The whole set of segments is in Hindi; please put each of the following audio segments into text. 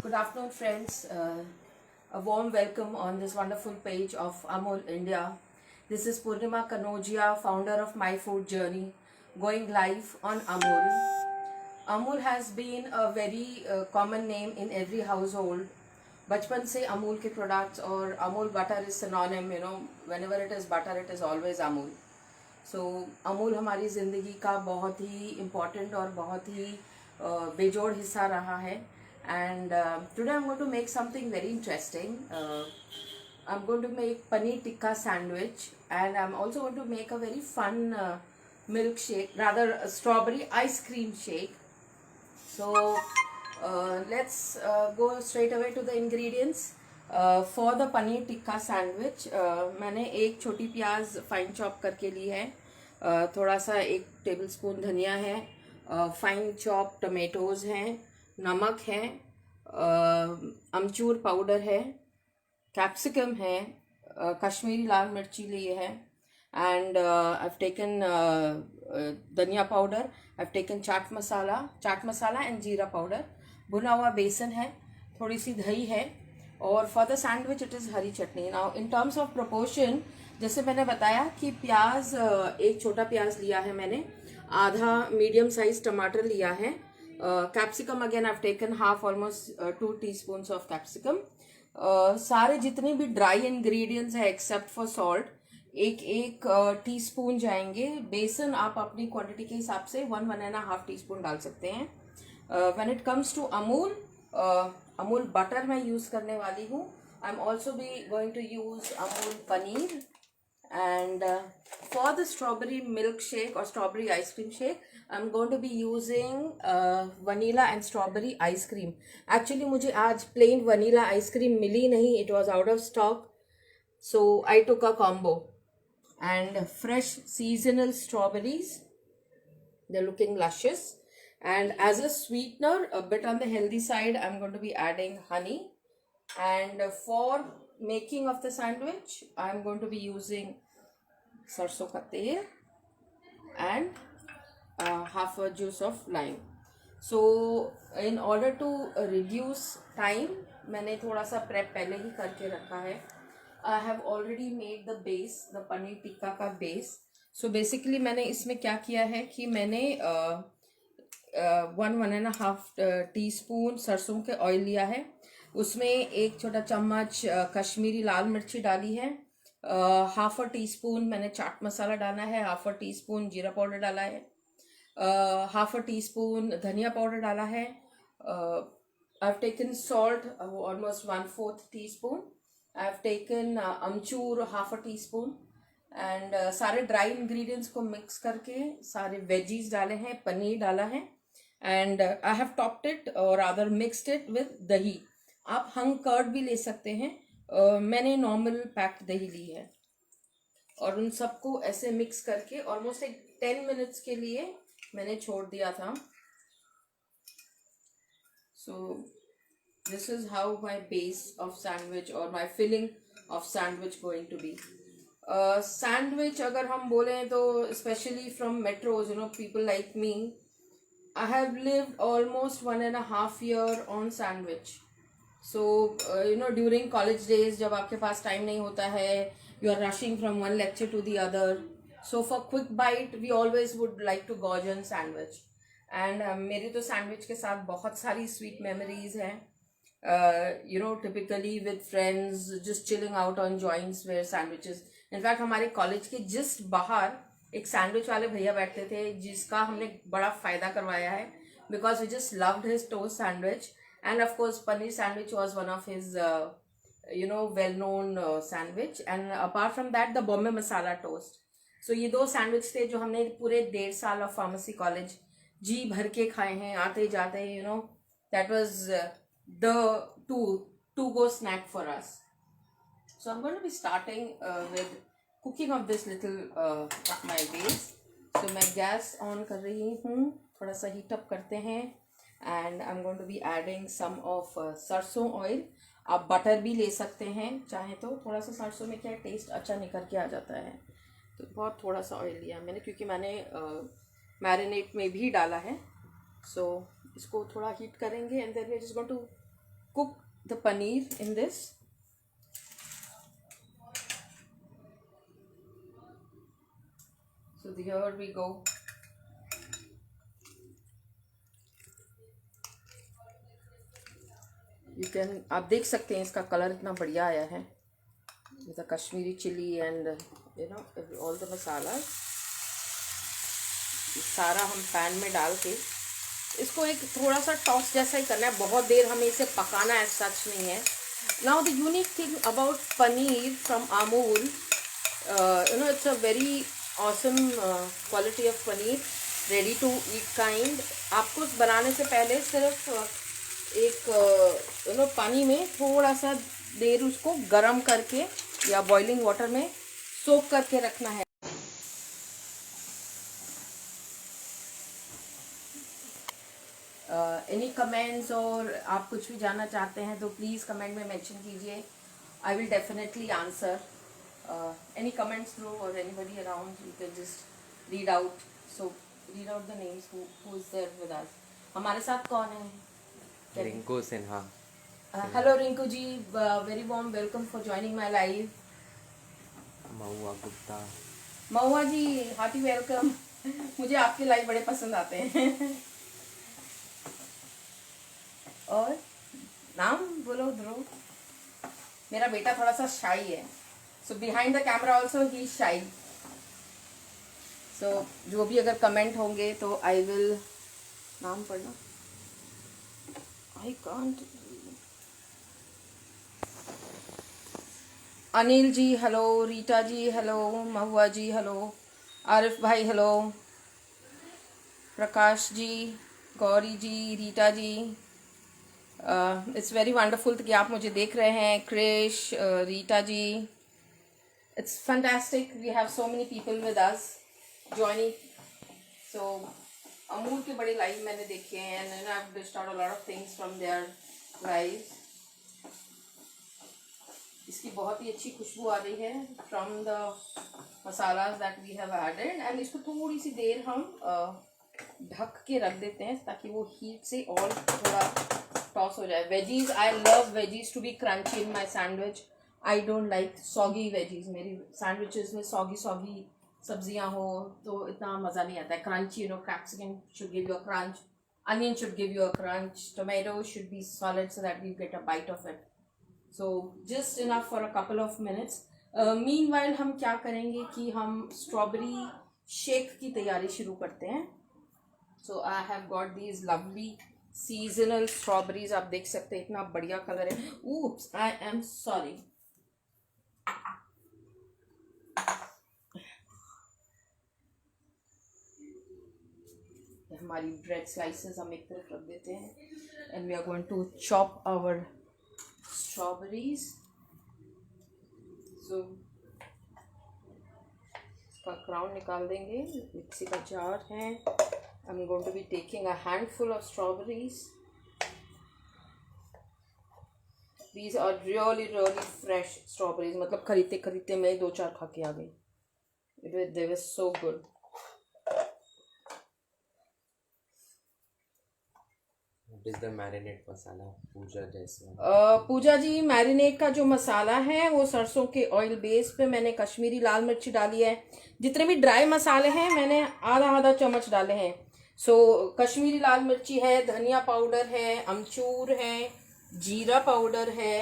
Good afternoon, friends. A warm welcome on this wonderful page of Amul India. This is Purnima Kanojia, founder of My Food Journey, going live on Amul. Amul has been a very common name in every household. बचपन से अमूल के प्रोडक्ट्स और Amul butter is synonym, whenever it is butter it is always Amul. So Amul हमारी ज़िंदगी का बहुत ही इम्पॉर्टेंट और बहुत ही बेजोड़ हिस्सा रहा है. And today I am going to make something very interesting. I am going to make paneer tikka sandwich and I am also going to make a very fun milk shake, rather a strawberry ice cream shake. So let's go straight away to the ingredients. For the paneer tikka sandwich, मैंने एक छोटी प्याज फाइन चॉप करके ली है. थोड़ा सा 1 टेबलस्पून धनिया है, फाइन चॉप टमेटोज़ हैं, नमक है, अमचूर पाउडर है, कैप्सिकम है, कश्मीरी लाल मिर्ची ली है, and I've taken धनिया powder, I've taken chaat masala and जीरा पाउडर, भुना हुआ बेसन है, थोड़ी सी दही है, और for the sandwich it is Hari chutney. Now in terms of proportion, जैसे मैंने बताया कि प्याज, एक छोटा प्याज लिया है मैंने, आधा मीडियम साइज टमाटर लिया है, capsicum again I have taken half, almost 2 teaspoons of capsicum. सारे जितने भी ड्राई इंग्रेडिएंट्स हैं एक्सेप्ट फॉर सॉल्ट, एक टीस्पून जाएंगे. बेसन आप अपनी क्वांटिटी के हिसाब से 1.5 टीस्पून डाल सकते हैं. When it comes to Amul, Amul butter मैं यूज़ करने वाली हूँ. I am also be going to use Amul paneer. And for the strawberry milk shake और strawberry ice cream shake I am going to be using vanilla and strawberry ice cream. Actually मुझे आज प्लेन वनीला आइसक्रीम मिली नहीं, it was out of stock, so I took a combo. And fresh seasonal strawberries, they're looking luscious. And as a sweetener, a bit on the healthy side, I'm going to be adding honey. And for making of the sandwich, I'm going to be using sarson ka tel and half a juice of lime. So in order to reduce time, मैंने थोड़ा सा प्रेप पहले ही करके रखा है. I have already made the base, the paneer tikka का बेस. So basically मैंने इसमें क्या किया है कि मैंने 1.5 टीस्पून सरसों के ऑयल लिया है, उसमें 1 छोटा चम्मच कश्मीरी लाल मिर्ची डाली है, हाफ अ टीस्पून मैंने चाट मसाला डाला है, हाफ अ टीस्पून जीरा पाउडर डाला है, हाफ अ टीस्पून धनिया पाउडर डाला है. I've taken salt, almost 1/4 teaspoon. I've taken amchur half a teaspoon. And सारे ड्राई इंग्रेडिएंट्स को मिक्स करके सारे वेजीज डाले हैं, पनीर डाला है, and I have topped it और अदर मिक्सड इट विद दही. आप हंग कर्ड भी ले सकते हैं, मैंने नॉर्मल पैक्ड दही ली है. और उन सबको ऐसे मिक्स करके ऑलमोस्ट 10 मिनट्स के लिए मैंने छोड़ दिया था. So this is how my base of sandwich or my filling of sandwich going to be. Sandwich अगर हम बोलें तो especially from metros, people like me, I have lived almost 1.5 year on sandwich. So during college days जब आपके पास टाइम नहीं होता है, you are rushing from one lecture to the other, so for quick bite we always would like to gorge on sandwich. And मेरी तो सैंडविच के साथ बहुत सारी स्वीट मेमोरीज हैं. Typically with friends just chilling out on joints where sandwiches. In fact हमारे कॉलेज के जस्ट बाहर एक सैंडविच वाले भैया बैठते थे जिसका हमने बड़ा फ़ायदा करवाया है, because we just loved his toast sandwich. And of course paneer sandwich was one of his well known sandwich. And apart from that the Bombay masala toast. So ये 2 सैंडविच थे जो हमने पूरे 1.5 साल ऑफ फार्मेसी कॉलेज जी भर के खाए हैं, आते जाते. That was the to go snack for us. So I am going to be starting with cooking of this little of my base. So मैं गैस ऑन कर रही हूँ, थोड़ा सा हीट अप करते हैं, and I am going to be adding some of sarson oil. आप बटर भी ले सकते हैं चाहे तो. थोड़ा सा सरसों में क्या टेस्ट अच्छा निकल के आ जाता है, तो बहुत थोड़ा सा ऑयल लिया मैंने, क्योंकि मैंने मैरिनेट में भी डाला है. सो इसको थोड़ा हीट करेंगे and then we are just going to cook the paneer in this. So here we go. You can, आप देख सकते हैं इसका कलर इतना बढ़िया आया है. With the Kashmiri chili and you know all the masalas. सारा हम पैन में डाल के इसको एक थोड़ा सा टॉस जैसा ही करना है. बहुत देर हमें इसे पकाना है, सच नहीं है. Now the unique thing about paneer from Amul, you know it's a very awesome quality of paneer, ready to eat kind. आपको बनाने से पहले सिर्फ एक यू नो पानी में थोड़ा सा देर उसको गर्म करके या बॉइलिंग वाटर में सोक करके रखना है. एनी कमेंट्स और आप कुछ भी जानना चाहते हैं तो प्लीज़ कमेंट में मेंशन कीजिए. I will definitely answer any comments through और anybody around. You can just read out. So read out the names who is there with us. हमारे साथ कौन है? Rinku Sinha. Hello Rinku ji, very warm welcome for joining my live. Mahua Gupta. Mahua ji, hearty welcome. मुझे आपके लाइव बड़े पसंद आते हैं. और नाम बोलो ध्रुव. मेरा बेटा थोड़ा सा शाई है, सो behind the camera also he शाई. सो जो भी अगर कमेंट होंगे तो आई विल. नाम पढ़ना. I can't. Anil ji hello, Rita ji hello, Mahua ji hello, Arif भाई hello, Prakash ji, Gauri ji, Rita ji. It's very wonderful कि आप मुझे देख रहे हैं. Krish, Rita ji, it's fantastic. We have so many people with us joining. So Amul के बड़े लाइव मैंने देखे हैं and I have dished out a lot of things from there live. इसकी बहुत ही अच्छी खुशबू आ रही है from the masalas that we have added. And इसको थोड़ी सी देर हम ढक के रख देते हैं ताकि वो हीट से और थोड़ा टॉस हो जाए. Veggies, I love veggies to be crunchy in my sandwich. I don't like soggy veggies. मेरी सैंडविचेस में सॉगी सॉगी सब्जियां हो तो इतना मज़ा नहीं आता है. Crunchy, you know, capsicum should give you a crunch, onion should give you a crunch, tomato should be solid so that you get a bite of it. So just enough for a couple of minutes. Meanwhile हम क्या करेंगे कि हम स्ट्रॉबेरी शेक की तैयारी शुरू करते हैं. So I have got these lovely seasonal strawberries. आप देख सकते हैं इतना बढ़िया कलर है. Oops, I am sorry. हमारी ब्रेड स्लाइसेस हम एक तरफ रख देते हैं and we are going to chop our strawberries. So इसका क्राउन निकाल देंगे. मिक्सी का जार है. I am going to be taking a handful of strawberries. These are really really fresh strawberries. मतलब खरीदते खरीदते मैं 2-4 खा के आ गई. They were so good. What is the marinade masala Pooja जैसे? पूजा जी, मैरिनेट का जो मसाला है वो सरसों के ऑयल बेस पे मैंने कश्मीरी लाल मिर्ची डाली है. जितने भी ड्राई मसाले हैं मैंने आधा आधा चम्मच डाले हैं. सो कश्मीरी लाल मिर्ची है, धनिया पाउडर है, अमचूर है, जीरा पाउडर है,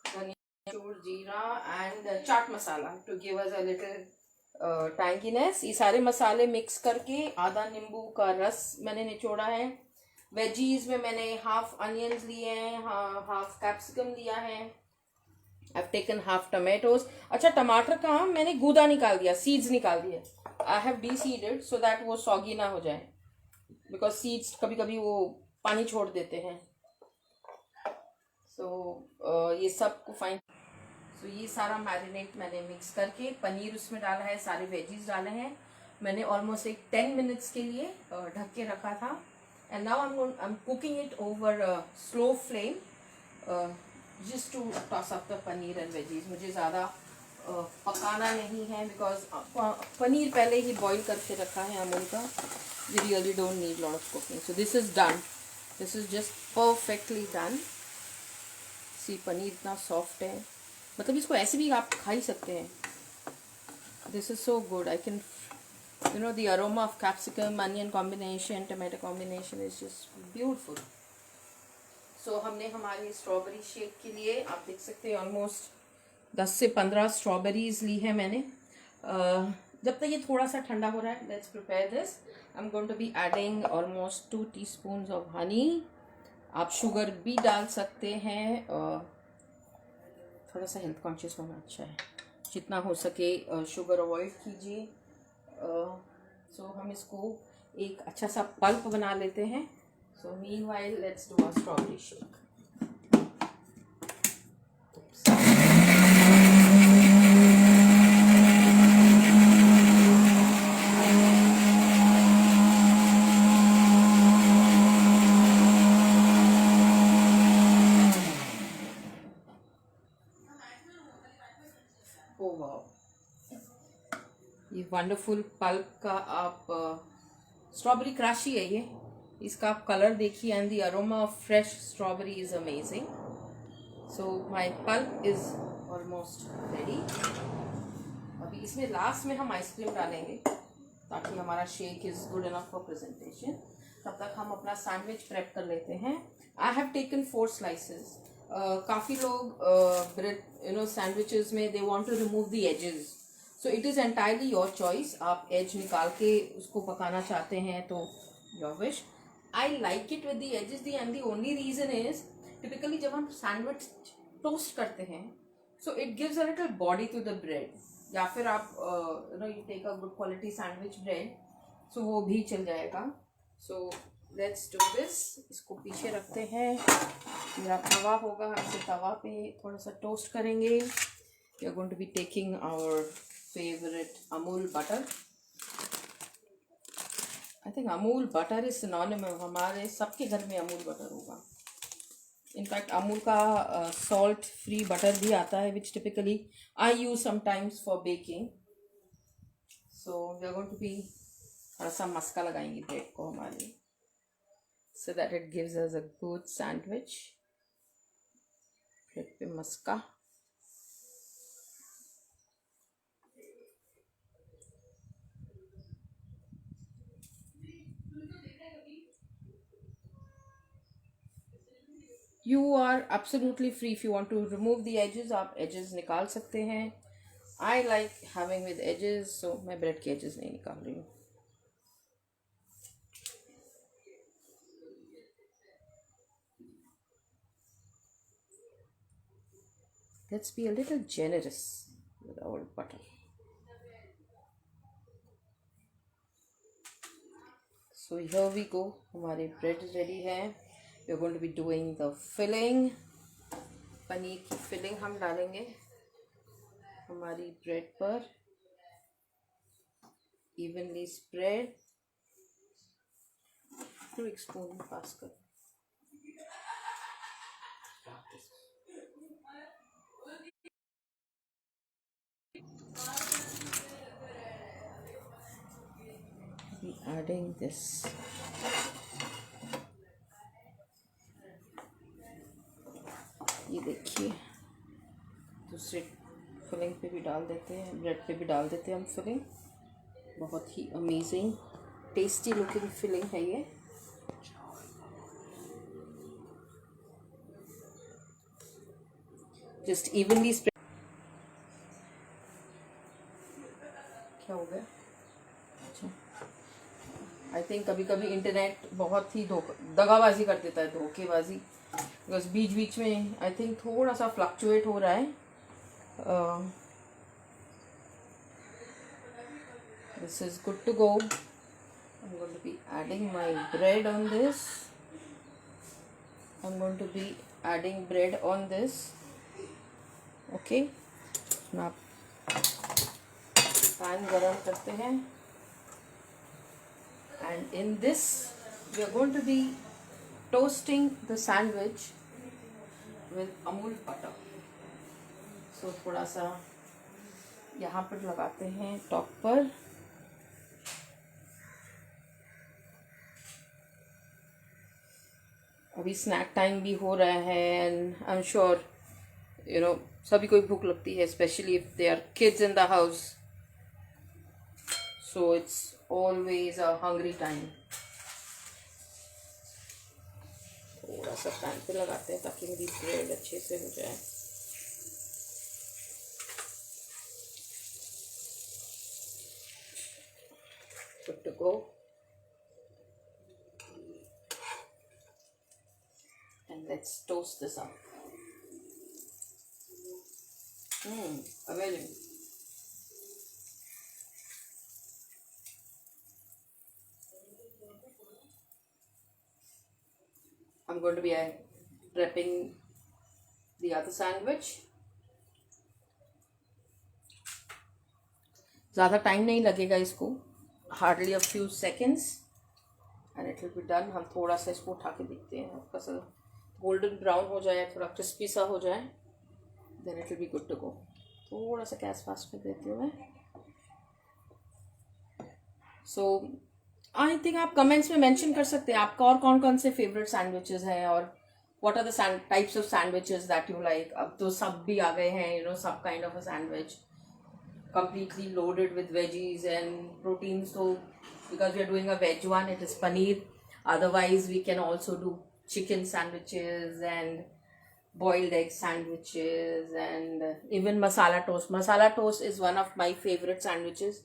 dhaniya, amchur, jeera and chaat masala to give us a little tanginess. ये सारे मसाले मिक्स करके आधा नींबू का रस मैंने निचोड़ा है. वेजीज में मैंने हाफ अनियंस लिए हैं, हाफ कैप्सिकम लिया है. आई हैव टेकन हाफ टमाटोज. अच्छा, टमाटर का मैंने गूदा निकाल दिया, सीड्स निकाल दिए. आई हैव डीसीडेड सो दैट वो सॉगी ना हो जाए, बिकॉज सीड्स कभी कभी वो पानी छोड़ देते हैं. सो ये सब को फाइन. सो ये सारा मैरिनेट मैंने मिक्स करके पनीर उसमें डाला है, सारे वेजीज डाले हैं. मैंने ऑलमोस्ट एक 10 मिनट्स के लिए ढक के रखा था. And now I am cooking it over slow flame just to toss up the paneer and veggies. मुझे ज़्यादा पकाना नहीं है बिकॉज पनीर पहले ही बॉईल करके रखा है अमूल का. We really don't need lot of cooking. So this is done. This is just perfectly done. See paneer इतना सॉफ्ट है, मतलब इसको ऐसे भी आप खा ही सकते हैं। This is so good. I can the aroma of capsicum onion combination, tomato combination is just beautiful. So हमने हमारे स्ट्रॉबेरी शेक के लिए आप देख सकते हैं ऑलमोस्ट 10 से 15 स्ट्रॉबेरीज ली है मैंने। जब तक ये थोड़ा सा ठंडा हो रहा है, let's prepare this. I am going to be adding almost 2 teaspoons of honey. आप शुगर भी डाल सकते हैं, थोड़ा सा हेल्थ कॉन्शियस होना अच्छा है, जितना हो सके शुगर अवॉइड कीजिए। सो हम इसको एक अच्छा सा पल्प बना लेते हैं। So meanwhile let's do a strawberry shake. Oh wow, ये वंडरफुल पल्प का आप स्ट्रॉबेरी क्रश ही है ये, इसका आप कलर देखिए and the aroma of fresh strawberry is amazing. So my pulp is almost ready. अभी इसमें लास्ट में हम आइसक्रीम डालेंगे ताकि हमारा shake is good enough for presentation. तब तक हम अपना सैंडविच प्रेप कर लेते हैं। I have taken 4 slices. काफ़ी लोग ब्रेड सैंडविचेस में they want to remove the edges, so it is entirely your choice. आप एज निकाल के उसको पकाना चाहते हैं तो your wish. I like it with the edges di, and the only reason is typically जब हम सैंडविच टोस्ट करते हैं so it gives a little body to the bread, या फिर आप you take a good quality sandwich bread, so वो भी चल जाएगा। So let's do this. इसको पीछे रखते हैं। मेरा तवा होगा, हम इसे तवा पे थोड़ा सा टोस्ट करेंगे। We are going to be taking our favourite Amul butter. I think Amul butter is synonymous, हमारे सबके घर में अमूल बटर होगा। इनफैक्ट अमूल का सॉल्ट फ्री बटर भी आता है which typically I use sometimes for baking. So we are going to be थोड़ा सा मस्का लगाएंगे ब्रेड को हमारे, so that it gives us a good sandwich. Bread पे मस्का। You are absolutely free if you want to remove the edges, आप edges निकाल सकते हैं। I like having with edges, so मैं ब्रेड के edges नहीं निकाल रही हूँ। Let's be a little generous with our butter. So here we go, हमारे ब्रेड रेडी है। We are going to be doing the filling. Paneer की फिलिंग हम डालेंगे हमारी ब्रेड पर, इवनली स्प्रेड। तो एक स्पून पास कर। Adding this, ये देखिए दूसरे फिलिंग पे भी डाल देते हैं, ब्रेड पे भी डाल देते हैं हम फिलिंग। बहुत ही अमेजिंग टेस्टी लुकिंग फिलिंग है ये। Just evenly spread. क्या हो गया? अच्छा, आई थिंक कभी कभी इंटरनेट बहुत ही दगाबाजी कर देता है, धोखेबाजी, बिकॉज बीच बीच में आई थिंक थोड़ा सा फ्लक्चुएट हो रहा है। This is good to go. I'm going to be adding my bread on this. I'm going to be adding bread on this. Okay. now pan गरम करते हैं, and in this we are going to be toasting the sandwich with amul butter. So थोड़ा सा यहाँ पर लगाते हैं टॉप पर, अभी स्नैक टाइम भी हो रहा है एंड आई एम श्योर सभी को भूख लगती है, specially if they are kids in the house, so it's always a hungry time. थोड़ा सा पैन पे लगाते हैं ताकि मेरी ब्रेड अच्छे से हो जाए. Good to go. And let's toast this up. Amazing. I'm going to be prepping the other sandwich. ज़्यादा टाइम नहीं लगेगा इसको, hardly a few seconds and it will be done. हम थोड़ा सा इसको उठा के देखते हैं, हल्का सा गोल्डन ब्राउन हो जाए, थोड़ा क्रिस्पी सा हो जाए, then it will be good to go. थोड़ा सा गैस फास्ट कर देती हूँ मैं. सो आई थिंक आप कमेंट्स में मेंशन कर सकते हैं आपका और कौन कौन से फेवरेट सैंडविचेस हैं और what are the types of sandwiches that you like. अब तो सब भी आ गए हैं, sub kind of a sandwich completely loaded with veggies and proteins. So because we are doing a veg one, it is paneer. Otherwise we can also do chicken sandwiches and boiled egg sandwiches and even masala toast. Masala toast is one of my favorite sandwiches,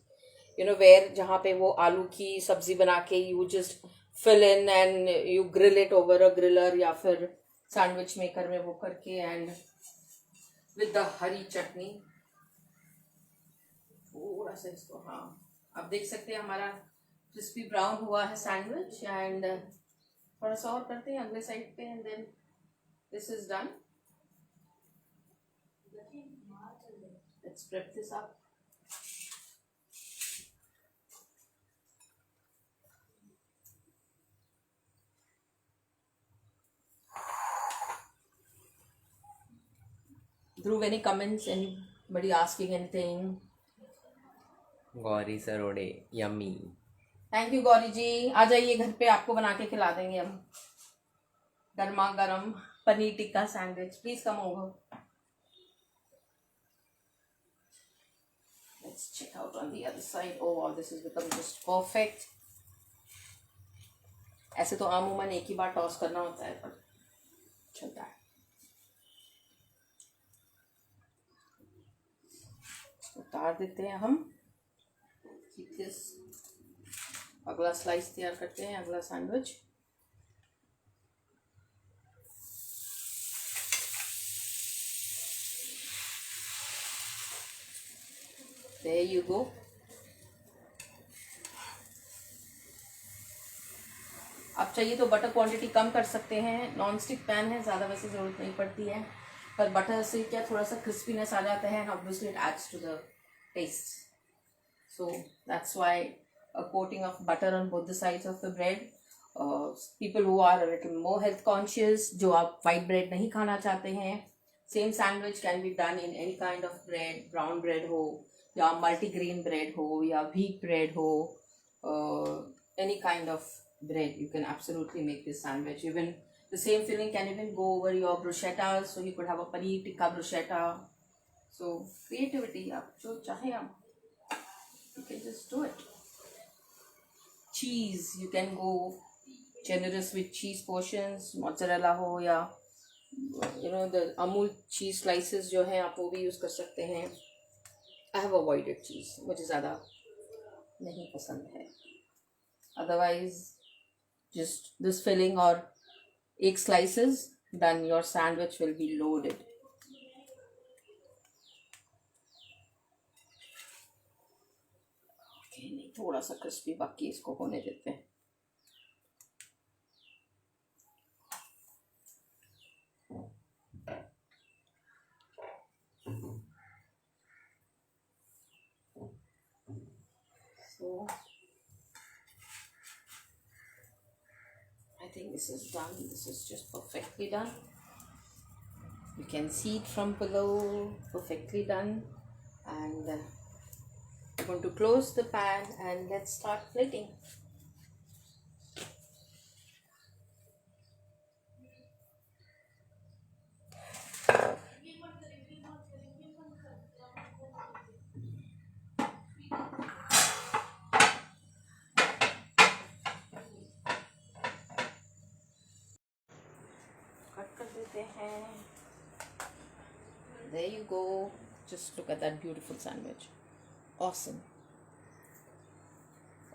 where जहाँ पे वो आलू की सब्जी बना के you just fill in and you grill it over a griller या फिर sandwich maker में वो करके and with the हरी चटनी. थोड़ा सा इसको, हाँ आप देख सकते हैं हमारा क्रिस्पी ब्राउन हुआ है सैंडविच. एंड थोड़ा सा और करते हैं अगले साइड पे and then this is done. Let's prep this up. Dhruv, any comments? Anybody asking anything? Gauri Sarode yummy. Thank you Gauri ji. आ जाइए घर पे, आपको बना के खिला देंगे हम गर्मा गर्म paneer tikka sandwich. Please come over. Let's check out on the other side. Oh wow, this has become just perfect. ऐसे तो अमूमन एक ही बार टॉस करना होता है पर चलता है. उतार देते हैं हम. Keep this. अगला स्लाइस तैयार करते हैं, अगला सैंडविच. There you go. आप चाहिए तो बटर क्वांटिटी कम कर सकते हैं. नॉन स्टिक पैन है, ज़्यादा वैसे ज़रूरत नहीं पड़ती है, पर बटर से क्या थोड़ा सा क्रिस्पीनेस आ जाता है and obviously it adds to the taste. So that's why a coating of butter on both the sides of the bread. People who are a little more health conscious, जो आप white bread नहीं खाना चाहते हैं, same sandwich can be done in any kind of bread. Brown bread हो या multigrain bread हो या wheat bread हो, any kind of bread you can absolutely make this sandwich. Even the same filling can even go over your bruschetta, so you could have a paneer tikka bruschetta. So creativity, आप जो चाहे आप you can just do it. Cheese, you can go generous with cheese portions, mozzarella हो या the Amul cheese slices जो हैं आप वो भी यूज़ कर सकते हैं. I have avoided cheese, मुझे ज़्यादा नहीं पसंद है. Otherwise just this filling or egg slices, done. Your sandwich will be loaded. नहीं, थोड़ा सा क्रिस्पी बाकी, इसको होने देते हैं. So I think this is done. This is just perfectly done. You can see it from below, perfectly done. And I'm going to close the pan and let's start plating. Cut कर देते हैं. There you go. Just look at that beautiful sandwich. Awesome.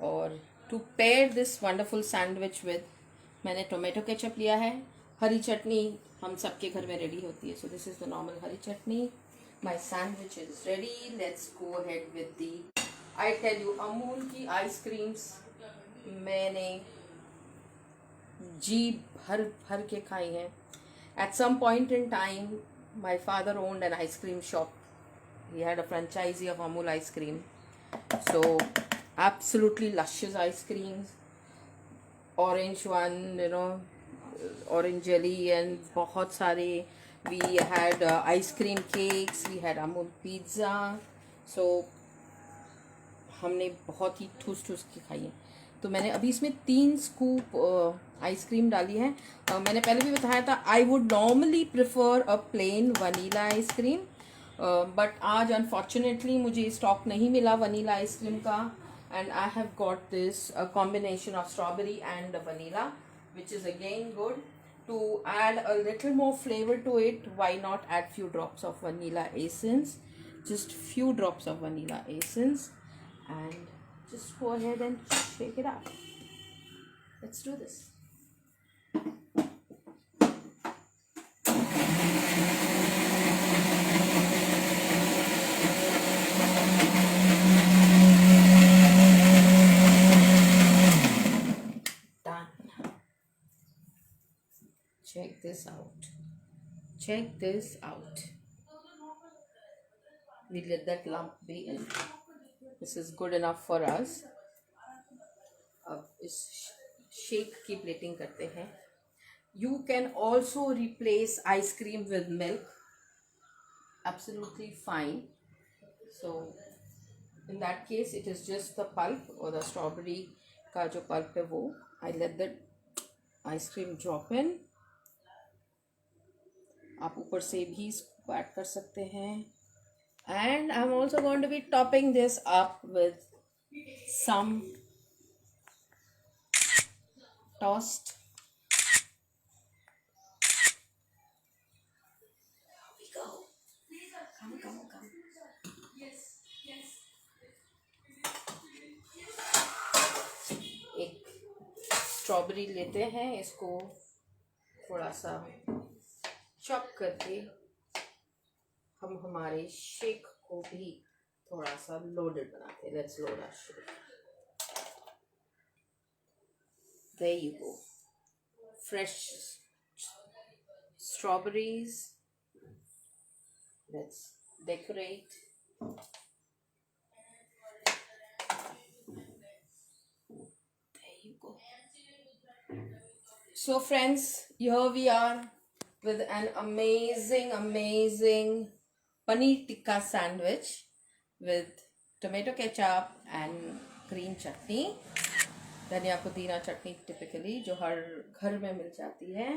और to pair this wonderful sandwich with, मैंने टोमेटो केचप लिया है. हरी चटनी हम सबके घर में रेडी होती है. So this is the normal Hari chutney. My sandwich is ready. Let's go ahead with the, I tell you, Amul की आइसक्रीम्स मैंने जी भर भर के खाई हैं. At some point in time, my father owned an ice cream shop. He had a franchisee of Amul ice cream. So, absolutely luscious ice creams. Orange one, you know, orange jelly and बहुत सारे. We had ice cream cakes. We had Amul pizza. So, हमने बहुत ही ठूस ठूस के खाई है. तो मैंने अभी इसमें 3 स्कूप आइसक्रीम डाली है. मैंने पहले भी बताया था I would normally prefer a plane vanilla ice cream, but आज अनफॉर्चुनेटली मुझे स्टॉक नहीं मिला वनीला आइसक्रीम का, and I have got this combination of strawberry and vanilla which is again good. To add a little more flavor to it, why not add few drops of vanilla essence, just few drops of vanilla essence, and just go ahead and shake it up. Let's do this. Done. Check this out. Check this out. We let that lump be in. This is good enough for us. अब इस शेक की प्लेटिंग करते हैं. You can also replace ice cream with milk. Absolutely fine. So in that case, it is just the pulp or the strawberry का जो pulp है वो. I let the ice cream drop in. आप ऊपर से भी इसको ऐड कर सकते हैं. And I'm also going to be topping this up with some toast. Here we go. Come. एक स्ट्रॉबेरी लेते हैं, इसको थोड़ा सा चॉप करके हम हमारे शेक को भी थोड़ा सा लोडेड बनाते हैं. Let's load our shake. There you go. Fresh strawberries. Let's decorate. There you go. So friends, here we are with an amazing paneer tikka sandwich with tomato ketchup and green chutney. धनिया पुदीना चटनी typically जो हर घर में मिल जाती है.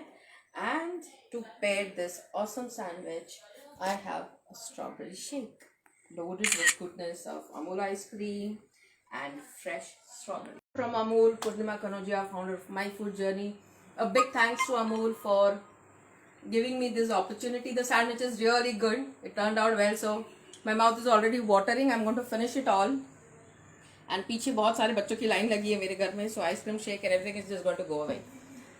And to pair this awesome sandwich, I have a strawberry shake loaded with goodness of Amul ice cream and fresh strawberry. From Amul, Purnima Kanodia, founder of My Food Journey. A big thanks to Amul for giving me this opportunity. The sandwich is really good. It turned out well, so my mouth is already watering. I'm going to finish it all. And पीछे बहुत सारे बच्चों की लाइन लगी है मेरे घर में, so ice cream shake and everything is just going to go away.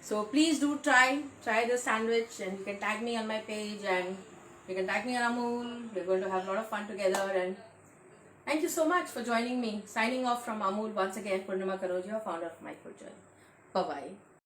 So please do try this sandwich, and you can tag me on my page, and you can tag me on Amul. We're going to have a lot of fun together, and thank you so much for joining me. Signing off from Amul once again, Purnima Kanodia, founder of My Food Journey. Bye bye.